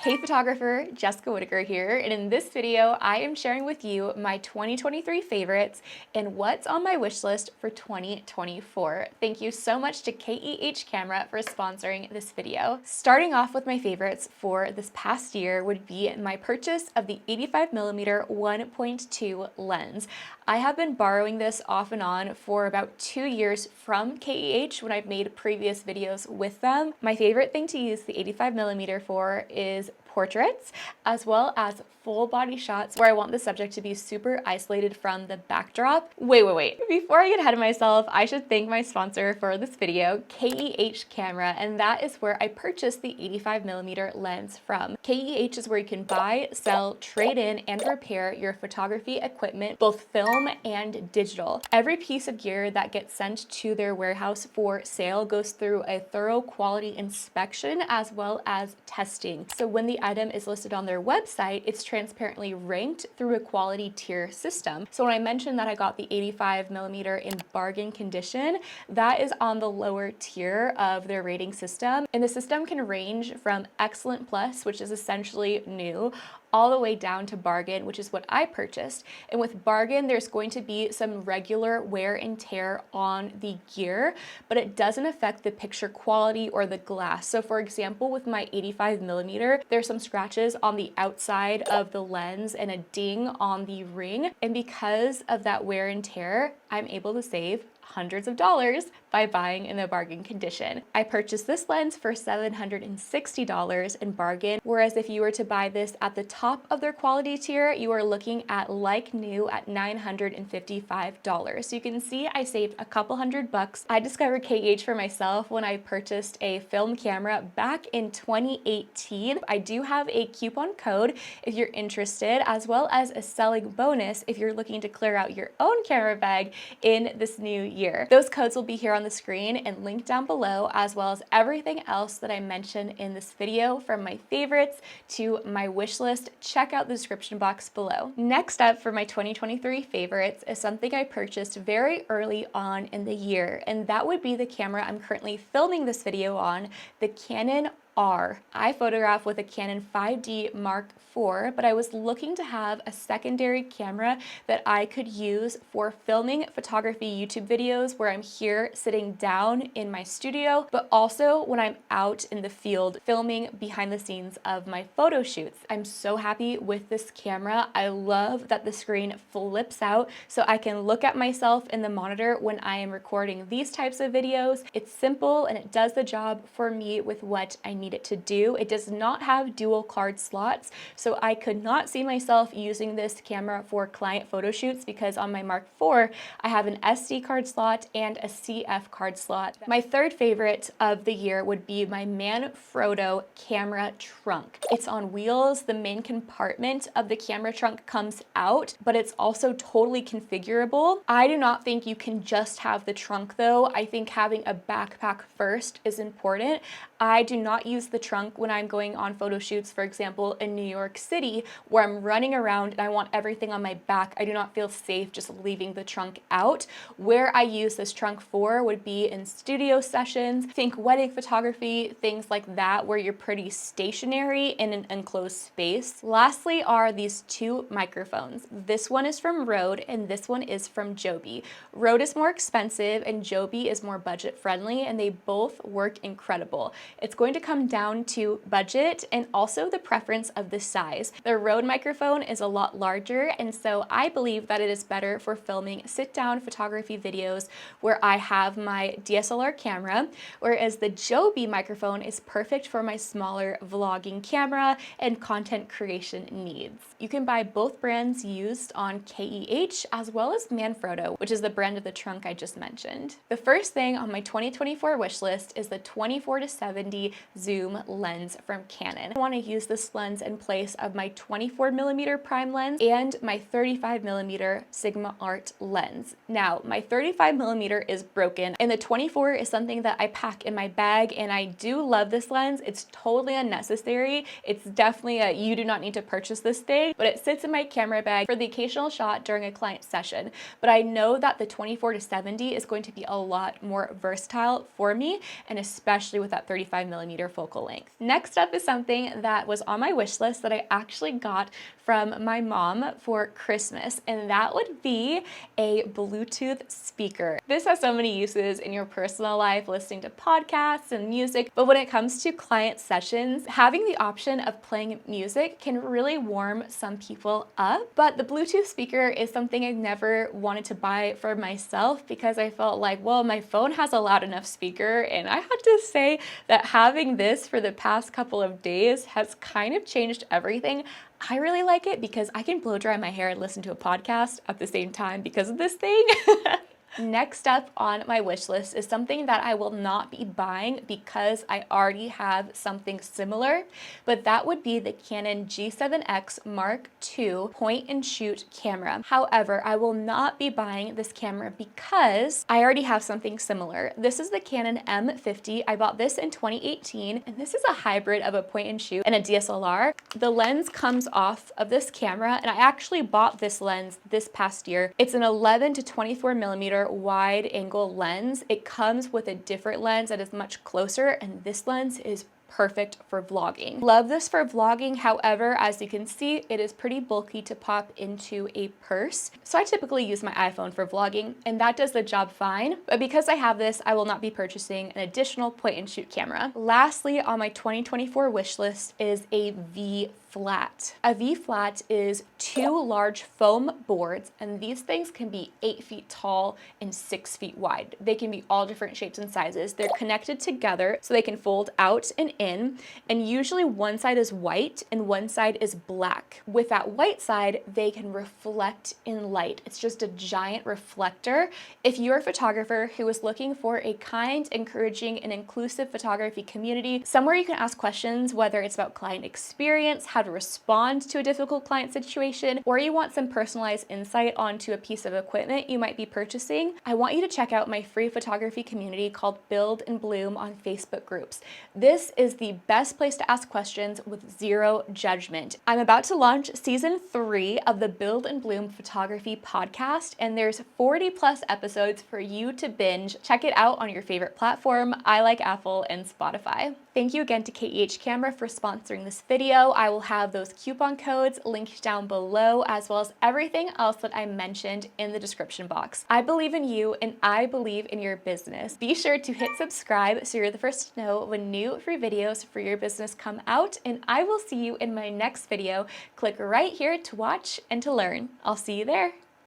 Hey photographer, Jessica Whitaker here, and in this video, I am sharing with you my 2023 favorites and what's on my wish list for 2024. Thank you so much to KEH Camera for sponsoring this video. Starting off with my favorites for this past year would be my purchase of the 85mm 1.2 lens. I have been borrowing this off and on for about 2 years from KEH when I've made previous videos with them. My favorite thing to use the 85mm for is portraits, as well as full body shots where I want the subject to be super isolated from the backdrop. Wait. Before I get ahead of myself, I should thank my sponsor for this video, KEH Camera, and that is where I purchased the 85mm lens from. KEH is where you can buy, sell, trade in, and repair your photography equipment, both film and digital. Every piece of gear that gets sent to their warehouse for sale goes through a thorough quality inspection as well as testing. So when the item is listed on their website, it's transparently ranked through a quality tier system. So when I mentioned that I got the 85mm in bargain condition, that is on the lower tier of their rating system. And the system can range from excellent plus, which is essentially new, all the way down to bargain, which is what I purchased. And with bargain, there's going to be some regular wear and tear on the gear, but it doesn't affect the picture quality or the glass. So for example, with my 85mm, there's some scratches on the outside of the lens and a ding on the ring. And because of that wear and tear, I'm able to save hundreds of dollars by buying in the bargain condition. I purchased this lens for $760 in bargain, whereas if you were to buy this at the top of their quality tier, you are looking at like new at $955. So you can see I saved a couple $100. I discovered KH for myself when I purchased a film camera back in 2018. I do have a coupon code if you're interested, as well as a selling bonus if you're looking to clear out your own camera bag in this new year. Those codes will be here on the screen and linked down below, as well as everything else that I mentioned in this video, from my favorites to my wish list. Check out the description box below. Next up for my 2023 favorites is something I purchased very early on in the year, and that would be the camera I'm currently filming this video on, the Canon R. I photograph with a Canon 5D Mark IV, but I was looking to have a secondary camera that I could use for filming photography YouTube videos where I'm here sitting down in my studio, but also when I'm out in the field filming behind the scenes of my photo shoots. I'm so happy with this camera. I love that the screen flips out so I can look at myself in the monitor when I am recording these types of videos. It's simple and it does the job for me with what I need it to do. It does not have dual card slots, so I could not see myself using this camera for client photo shoots because on my Mark IV, I have an SD card slot and a CF card slot. My third favorite of the year would be my Manfrotto camera trunk. It's on wheels. The main compartment of the camera trunk comes out, but it's also totally configurable. I do not think you can just have the trunk though. I think having a backpack first is important. I do not use the trunk when I'm going on photo shoots, for example, in New York City, where I'm running around and I want everything on my back. I do not feel safe just leaving the trunk out. Where I use this trunk for would be in studio sessions, think wedding photography, things like that, where you're pretty stationary in an enclosed space. Lastly are these two microphones. This one is from Rode and this one is from Joby. Rode is more expensive and Joby is more budget friendly, and they both work incredible. It's going to come down to budget and also the preference of the size. The Rode microphone is a lot larger, and so I believe that it is better for filming sit-down photography videos where I have my DSLR camera, whereas the Joby microphone is perfect for my smaller vlogging camera and content creation needs. You can buy both brands used on KEH as well as Manfrotto, which is the brand of the trunk I just mentioned. The first thing on my 2024 wish list is the 24-70 zoom lens from Canon. I want to use this lens in place of my 24mm prime lens and my 35mm Sigma Art lens. Now, my 35mm is broken and the 24 is something that I pack in my bag, and I do love this lens. It's totally unnecessary. It's definitely a you do not need to purchase this thing, but it sits in my camera bag for the occasional shot during a client session. But I know that the 24-70 is going to be a lot more versatile for me, and especially with that 35mm focal length. Next up is something that was on my wish list that I actually got from my mom for Christmas, and that would be a Bluetooth speaker. This has so many uses in your personal life, listening to podcasts and music, but when it comes to client sessions, having the option of playing music can really warm some people up. But the Bluetooth speaker is something I never wanted to buy for myself because I felt like, well, my phone has a loud enough speaker, and I had to say that having this for the past couple of days has kind of changed everything. I really like it because I can blow dry my hair and listen to a podcast at the same time because of this thing. Next up on my wish list is something that I will not be buying because I already have something similar, but that would be the Canon G7X Mark II point and shoot camera. However, I will not be buying this camera because I already have something similar. This is the Canon M50. I bought this in 2018, and this is a hybrid of a point and shoot and a DSLR. The lens comes off of this camera, and I actually bought this lens this past year. It's an 11 to 24 millimeter wide angle lens. It comes with a different lens that is much closer, and this lens is perfect for vlogging. Love this for vlogging. However, as you can see, it is pretty bulky to pop into a purse. So I typically use my iPhone for vlogging, and that does the job fine. But because I have this, I will not be purchasing an additional point and shoot camera. Lastly, on my 2024 wish list is a V flat. A V flat is two large foam boards, and these things can be 8 feet tall and 6 feet wide. They can be all different shapes and sizes. They're connected together so they can fold out and in, and usually one side is white and one side is black. With that white side, they can reflect in light. It's just a giant reflector. If you're a photographer who is looking for a kind, encouraging, and inclusive photography community, somewhere you can ask questions, whether it's about client experience, how to respond to a difficult client situation, or you want some personalized insight onto a piece of equipment you might be purchasing, I want you to check out my free photography community called Build and Bloom on Facebook groups. This is the best place to ask questions with zero judgment. I'm about to launch season 3 of the Build and Bloom photography podcast, and there's 40+ episodes for you to binge. Check it out on your favorite platform. I like Apple and Spotify. Thank you again to KEH Camera for sponsoring this video. I will have those coupon codes linked down below, as well as everything else that I mentioned in the description box. I believe in you, and I believe in your business. Be sure to hit subscribe so you're the first to know when new free videos for your business come out, and I will see you in my next video. Click right here to watch and to learn. I'll see you there.